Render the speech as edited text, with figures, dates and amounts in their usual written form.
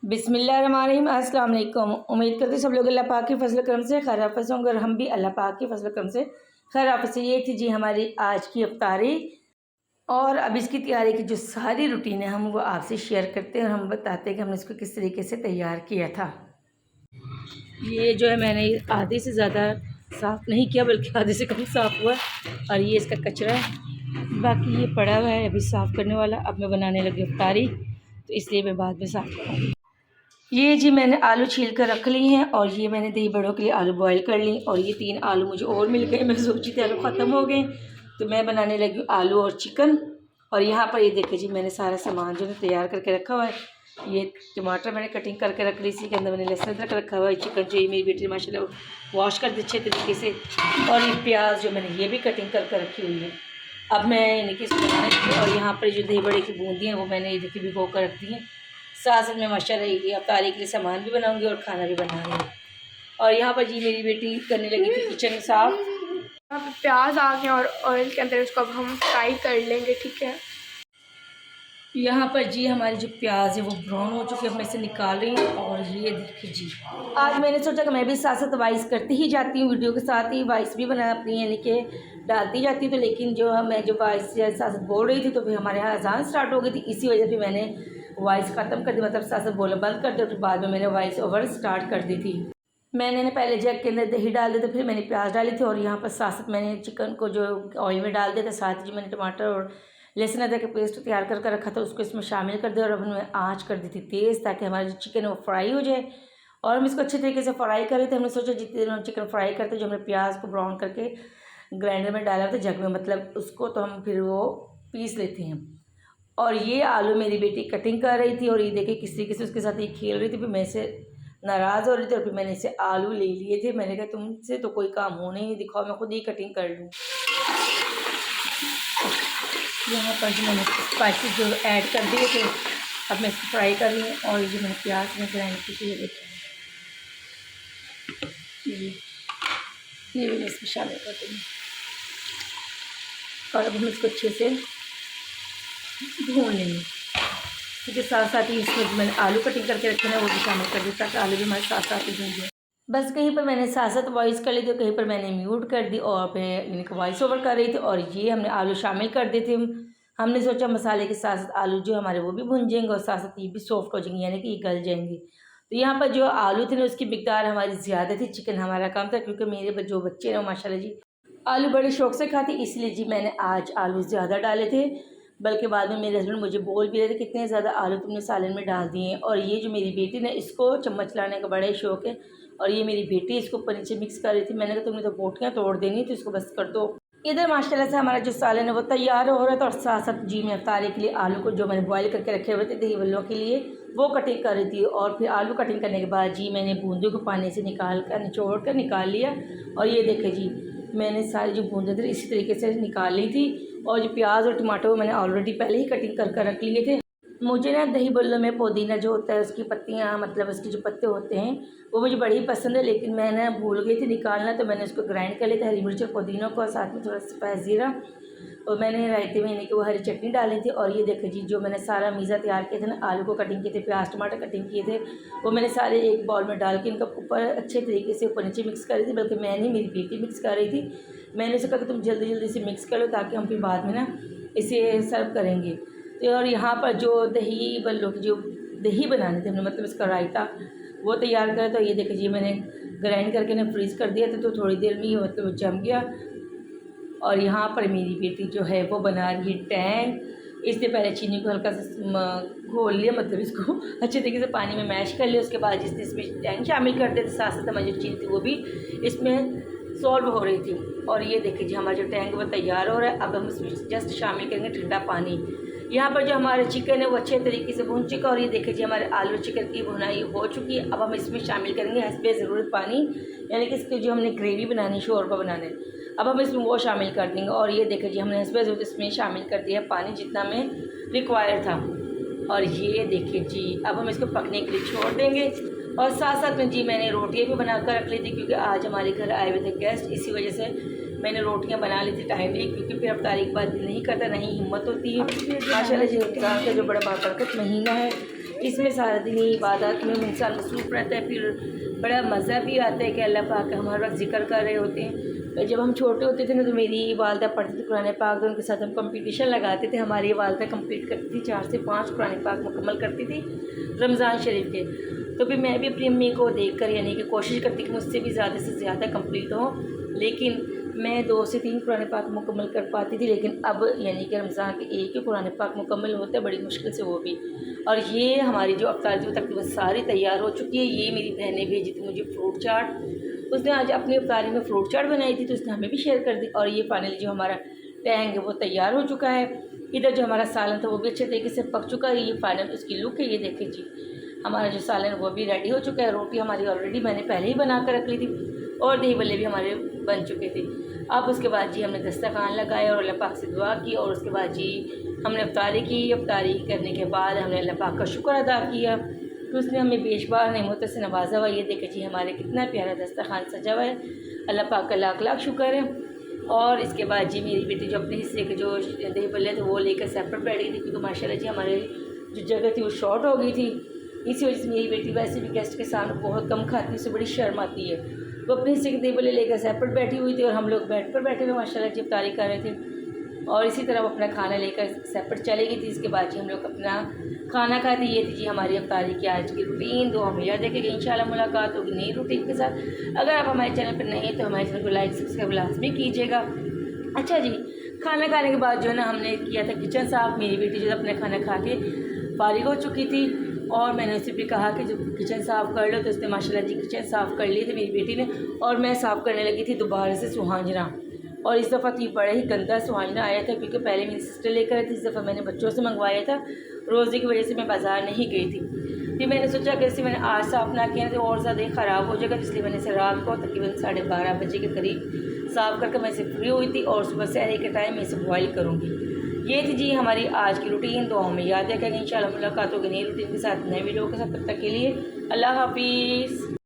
बिस्मिल्लाहिर्रहमानिर्रहीम। अस्सलाम वालेकुम। उम्मीद करते सब लोग अल्लाह पाक के फजल करम से खैर आफियत होंगे और हम भी अल्लाह पाक के फजल करम से खैर आफियत से। ये थी जी हमारी आज की इफ्तारी और अब इसकी तैयारी की जो सारी रूटीन है हम वो आपसे शेयर करते हैं और हम बताते हैं कि हमने इसको किस तरीके से तैयार किया था। ये जो है मैंने आधे से ज़्यादा साफ़ नहीं किया बल्कि आधे से कम साफ़ हुआ और ये इसका कचरा है, बाकी ये पड़ा हुआ है अभी साफ़ करने वाला। अब मैं बनाने लगी इफ्तारी तो इसलिए मैं बाद में साफ़ करूँगी। ये जी मैंने आलू छील कर रख ली हैं और ये मैंने दही बड़ों के लिए आलू बॉईल कर ली और ये 3 आलू मुझे और मिल गए। मैं सोची थी आलू ख़त्म हो गए तो मैं बनाने लगी आलू और चिकन। और यहाँ पर ये देखिए जी मैंने सारा सामान जो है तैयार करके रखा हुआ है। ये टमाटर मैंने कटिंग करके रख ली, इसी के अंदर मैंने लहसुन अदरक रखा हुआ है। चिकन जो ये मेरी बेटी माशाल्लाह वॉश कर दी अच्छे तरीके से और ये प्याज जो मैंने ये भी कटिंग करके रखी हुई है। अब मैं इनकी इसको बनाने की और यहाँ पर जो दही बड़े की बूंदी हैं वो मैंने ये देखिए भिगो कर रख दी हैं। साथ में माशाल्लाह ये इफ्तारी के लिए सामान भी बनाऊंगी और खाना भी बनाऊंगी। और यहाँ पर जी मेरी बेटी करने लगी थी किचन साफ। यहाँ पे प्याज आ गए और ऑयल के अंदर इसको अब हम फ्राई कर लेंगे, ठीक है। यहाँ पर जी हमारी जो प्याज है वो ब्राउन हो चुकी है, अब मैं इसे निकाल रही हूँ। और ये देखिए जी आज मैंने सोचा कि मैं भी साथ साथ वॉइस करती ही जाती हूँ, वीडियो के साथ ही वॉइस भी बना अपनी यानी कि डालती जाती हूँ। तो लेकिन जो मैं जो वॉइस साथ साथ बोल रही थी तो फिर हमारे यहाँ अजान स्टार्ट हो गई थी, इसी वजह से मैंने वॉइस ख़त्म कर दी, मतलब साथ साथ बोलना बंद कर दिया। फिर बाद में मैंने वॉइस ओवर स्टार्ट कर दी थी। मैंने पहले जग के अंदर दही डाल दिया था, फिर मैंने प्याज डाली थी और यहाँ पर साथ साथ मैंने चिकन को जो ऑयल में डाल दिया था। साथ ही मैंने टमाटर और लहसुन अदरक का पेस्ट तैयार करके रखा था उसको इसमें शामिल कर दिया और अब हमने आँच कर दी थी तेज़ ताकि हमारा जो चिकन है वो फ्राई हो जाए। और हम इसको अच्छे तरीके से फ्राई कर रहे थे। हमने सोचा जितने देर हम चिकन फ्राई करते जो हमने प्याज को ब्राउन करके ग्राइंडर में डाला था जग में, मतलब उसको तो हम फिर वो पीस लेते हैं। और ये आलू मेरी बेटी कटिंग कर रही थी और ये देखिए किस तरीके से उसके साथ ये खेल रही थी। फिर मैं इसे नाराज़ हो रही थी और फिर मैंने इसे आलू ले लिए थे। मैंने कहा तुमसे तो कोई काम होने नहीं, दिखाओ मैं खुद ही कटिंग कर लूँ। यहाँ पर जो मैंने स्पाइसेस जो ऐड कर दिए थे अब मैं इसको फ्राई कर रही हूँ। और ये मैंने प्याज में ग्राइंड की थी, ये देखिए ये भी मैं इसमें शामिल कर दूँगी। और अब हम इसको अच्छे से भून लेंगे क्योंकि साथ साथ ही इसमें मैंने आलू कटिंग करके रखे ना वो भी शामिल कर दिया ताकि आलू भी हमारे साथ साथ ही भून जाए। बस कहीं पर मैंने साथ साथ वॉइस कर ली थी, कहीं पर मैंने म्यूट कर दी और फिर इनका वॉइस ओवर कर रही थी। और ये हमने आलू शामिल कर दिए थे। हमने सोचा मसाले के साथ साथ आलू जो हमारे वो भी भुन जाएंगे और साथ साथ ये भी सॉफ्ट हो जाएंगे यानी कि ये गल जाएंगे। तो यहाँ पर जो आलू थे ना उसकी मिकदार हमारी ज़्यादा थी, चिकन हमारा कम था क्योंकि मेरे जो बच्चे हैं माशाल्लाह जी आलू बड़े शौक से खाते, इसलिए जी मैंने आज आलू ज़्यादा डाले थे। बल्कि बाद में मेरे हस्बैंड मुझे बोल भी रहे थे कितने ज़्यादा आलू तुमने सालन में डाल दिए हैं। और ये जो मेरी बेटी ने इसको चम्मच लाने का बड़ा ही शौक़ है और ये मेरी बेटी इसको ऊपर नीचे मिक्स कर रही थी। मैंने कहा तुमने तो बोटियाँ तोड़ देनी तो इसको बस कर दो। इधर माशाल्लाह से हमारा जो सालन है वो तैयार हो रहा था और साथ साथ जी मैं इफ्तारी के लिए आलू को जो मैंने बॉईल करके रखे हुए थे दही बल्लों के लिए वो कटिंग कर रही थी। और फिर आलू कटिंग करने के बाद जी मैंने बूंदों को पानी से निकाल कर निचोड़ कर निकाल लिया। और ये देखे जी मैंने सारी जो बूंदें थी इसी तरीके से निकाल ली थी। और जो प्याज और टमाटर मैंने ऑलरेडी पहले ही कटिंग कर रख लिए थे। मुझे ना दही बल्लों में पुदीना जो होता है उसकी पत्तियाँ मतलब उसके जो पत्ते होते हैं वो मुझे बड़ी ही पसंद है, लेकिन मैंने भूल गई थी निकालना तो मैंने उसको ग्राइंड कर लिया था हरी मिर्च और पुदीना को, साथ में थोड़ा स्पाइस जीरा और मैंने रायते में यानी कि वो हरी चटनी डाली थी। और ये देखिए जी जो मैंने सारा मीज़ा तैयार किया था ना, आलू को कटिंग किए थे, प्याज टमाटर कटिंग किए थे, वो मैंने सारे एक बाउल में डाल के इनका ऊपर अच्छे तरीके से ऊपर नीचे मिक्स कर रही थी। बल्कि मैं नहीं मेरी बेटी मिक्स कर रही थी। मैंने उसे कहा कि तुम जल्दी जल्दी से मिक्स कर लो ताकि हम फिर बाद में ना इसे सर्व करेंगे। और यहाँ पर जो दही बल्लों की जो दही बनाने थे हमने मतलब इसका रायता वो तैयार करा। तो ये देखिए जी मैंने ग्राइंड करके ना फ्रीज़ कर दिया था तो थोड़ी देर में ये मतलब जम गया। और यहाँ पर मेरी बेटी जो है वो बना रही है टैंग। इससे पहले चीनी को हल्का सा घोल लिया, मतलब इसको अच्छे तरीके से पानी में मैश कर लिया। उसके बाद जिसने इसमें टैंग शामिल कर दिया था साथ साथ हमारी जो चीनी थी वो भी इसमें सॉल्व हो रही थी। और ये देखिए जी हमारा जो टैंक वो तैयार हो रहा है। अब हम इसमें जस्ट शामिल करेंगे ठंडा पानी। यहाँ पर जो हमारा चिकन है वो अच्छे तरीके से भून चुका और ये देखिए जी हमारे आलू चिकन की भुनाई हो चुकी है। अब हम इसमें शामिल करेंगे हस्बे ज़रूरत पानी, यानी कि इसकी जो हमने ग्रेवी बनानी शोरबा बनाना है अब हम इसमें वो शामिल कर देंगे। और ये देखिए जी हमने हस्बे ज़रूरत इसमें शामिल कर दिया पानी जितना में रिक्वायर था। और ये देखिए जी अब हम इसको पकने के लिए छोड़ देंगे। और साथ साथ में जी मैंने रोटियाँ भी बना कर रख ली थी क्योंकि आज हमारे घर आए हुए थे गेस्ट, इसी वजह से मैंने रोटियां बना ली थी टाइमली क्योंकि फिर अब तारीख बाद दिल नहीं करता नहीं हिम्मत होती है। माशाल्लाह जी रमज़ान का जो बड़ा बाबरकत महीना है इसमें सारा दिन ही इबादत में इंसान मसरूफ़ रहता है, फिर बड़ा मज़ा भी आता है कि अल्लाह पाक का हमारे वक्त ज़िक्र कर रहे होते हैं। तो जब हम छोटे होते थे ना तो मेरी वालदा पढ़ती थी कुरान पाक, तो उनके साथ हम कंपटीशन लगाते थे। हमारी वालदा कंप्लीट करती थी 4 से 5 कुरान पाक मुकम्मल करती थी रमज़ान शरीफ के। तो फिर मैं भी अपनी अम्मी को देख कर यानी कि कोशिश करती कि मुझसे भी ज़्यादा से ज़्यादा कंप्लीट हो, लेकिन मैं 2 से 3 कुरान पाक मुकम्मल कर पाती थी। लेकिन अब यानी कि रमज़ान के एक ही कुरान पाक मुकम्मल होता है, बड़ी मुश्किल से वो भी। और ये हमारी जो अफ्तार जो तकरीबन सारी तैयार हो चुकी है। ये मेरी बहन ने भेजी थी मुझे फ्रूट चाट, उसने आज अपनी अफ्तारी में फ्रूट चाट बनाई थी, तो उसने हमें भी शेयर कर दी। और ये फाइनली जो हमारा टैंग है वो तैयार हो चुका है। इधर जो हमारा सालन था वो भी अच्छे तरीके से पक चुका है। ये फाइनल उसकी लुक है, ये देखें जी। हमारा जो सालन वो भी रेडी हो चुका है। रोटी हमारी ऑलरेडी मैंने पहले ही बना कर रख ली थी और दही बल्ले भी हमारे बन चुके थे। अब उसके बाद जी हमने दस्तरखान लगाया और अल्लाह पाक से दुआ की, और उसके बाद जी हमने अफ्तारी की। अफ्तारी करने के बाद हमने अल्लाह पाक का शुक्र अदा किया कि उसने हमें बेशुमार नेमतों से नवाजा हुआ। ये देखें जी हमारे कितना प्यारा दस्तरखान सजा हुआ है, अल्लाह पाक का लाख लाख शुक्र है। और इसके बाद जी मेरी बेटी जो अपने हिस्से के जो दही बल्ले थे वो लेकर सेपरेट बैठ गई थी, क्योंकि माशाल्लाह जी हमारे जो जगह थी वो शॉर्ट हो गई थी। इसी वजह से मेरी बेटी वैसे भी गेस्ट के सामने बहुत कम खाती है, उससे बड़ी शर्म आती है। वो अपने हिस्से के दही बल्ले लेकर सेपरेट बैठी हुई थी और हम लोग बेड पर बैठे हुए माशाल्लाह जी अफ्तारी कर रहे थे। और इसी तरह वो अपना खाना लेकर सेपरेट चली गई थी। इसके बाद जी हम लोग अपना खाना खाते। ये थी जी हमारी अफ्तारी की आज की रूटीन। तो हम याद देखेंगे इंशाल्लाह मुलाकात होगी नई रूटीन के साथ। अगर आप हमारे चैनल पर नए हैं तो हमारे चैनल को लाइक सब्सक्राइब लाजमी कीजिएगा। अच्छा जी, खाना खाने के बाद जो है ना हमने किया था किचन साफ़। मेरी बेटी जो अपना खाना खा के फारिग हो चुकी थी और मैंने उसे भी कहा कि जो किचन साफ़ कर लो, तो उसने माशाल्लाह जी किचन साफ़ कर ली थी मेरी बेटी ने। और मैं साफ़ करने लगी थी दोबारा से सुहांजना, और इस दफ़ा तो बड़ा ही गंदा सुहांजना आया था, क्योंकि पहले मेरी सिस्टर लेकर आई थी, इस दफ़ा मैंने बच्चों से मंगवाया था। रोज़े की वजह से मैं बाज़ार नहीं गई थी। फिर मैंने सोचा कि इसे मैंने आज साफ़ ना किया तो और ज़्यादा ख़राब हो जाएगा, इसलिए मैंने इसे रात को तकरीबन 12:30 बजे के करीब साफ़ करके मैं इसे फ्री हुई थी, और सुबह सहरी के टाइम मैं इसे बॉयल करूँगी। ये थी जी हमारी आज की रूटीन। तो हमें याद रखेंगे इंशाल्लाह मुलाकात होगी नई रूटीन के साथ, नए वीडियो के साथ। तब तक के लिए अल्लाह हाफिज़।